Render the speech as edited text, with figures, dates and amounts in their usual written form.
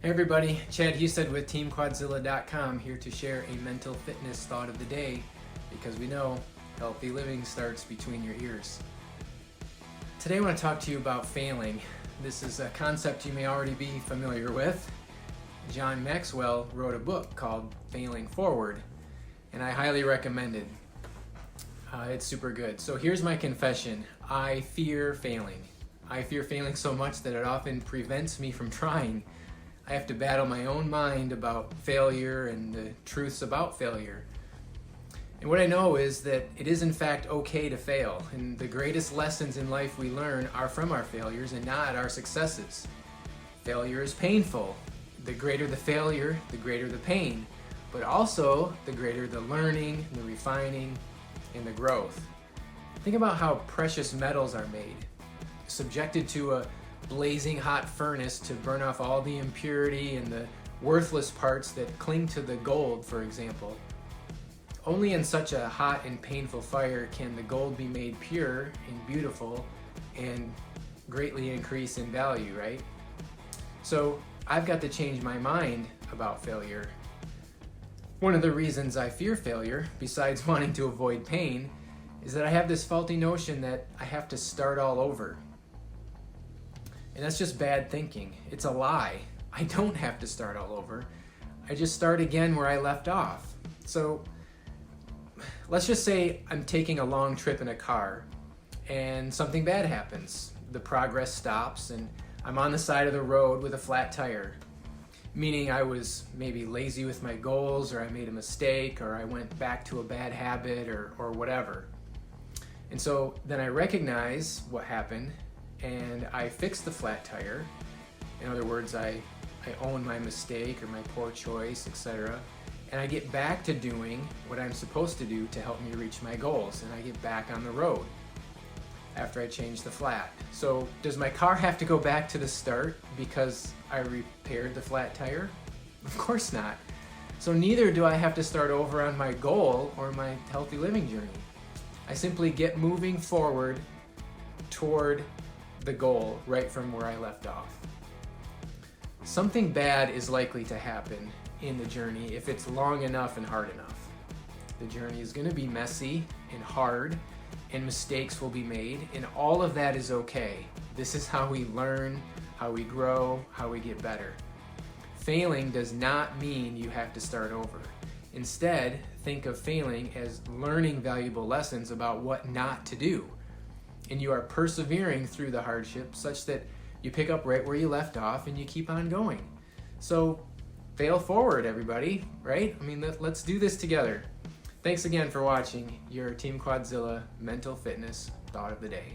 Hey everybody, Chad Husted with TeamQuadzilla.com here to share a mental fitness thought of the day because we know healthy living starts between your ears. Today I want to talk to you about failing. This is a concept you may already be familiar with. John Maxwell wrote a book called Failing Forward and I highly recommend it. It's super good. So here's my confession. I fear failing. I fear failing so much that it often prevents me from trying. I have to battle my own mind about failure and the truths about failure. And what I know is that it is in fact okay to fail, and the greatest lessons in life we learn are from our failures and not our successes. Failure is painful. The greater the failure, the greater the pain, but also the greater the learning, the refining, and the growth. Think about how precious metals are made, subjected to a blazing hot furnace to burn off all the impurity and the worthless parts that cling to the gold, for example. Only in such a hot and painful fire can the gold be made pure and beautiful and greatly increase in value, right? So I've got to change my mind about failure. One of the reasons I fear failure, besides wanting to avoid pain, is that I have this faulty notion that I have to start all over. And that's just bad thinking. It's a lie. I don't have to start all over. I just start again where I left off. So let's just say I'm taking a long trip in a car and something bad happens. The progress stops and I'm on the side of the road with a flat tire, meaning I was maybe lazy with my goals, or I made a mistake, or I went back to a bad habit, or whatever. And so then I recognize what happened and I fix the flat tire. In other words, I own my mistake or my poor choice, etc. And I get back to doing what I'm supposed to do to help me reach my goals, and I get back on the road after I change the flat. So does my car have to go back to the start because I repaired the flat tire? Of course not. So neither do I have to start over on my goal or my healthy living journey. I simply get moving forward toward the goal right from where I left off. Something bad is likely to happen in the journey if it's long enough and hard enough. The journey is going to be messy and hard, and mistakes will be made, and all of that is okay. This is how we learn, how we grow, how we get better. Failing does not mean you have to start over. Instead, think of failing as learning valuable lessons about what not to do. And you are persevering through the hardship such that you pick up right where you left off and you keep on going. So fail forward, everybody, right? I mean, let's do this together. Thanks again for watching your Team Quadzilla Mental Fitness Thought of the Day.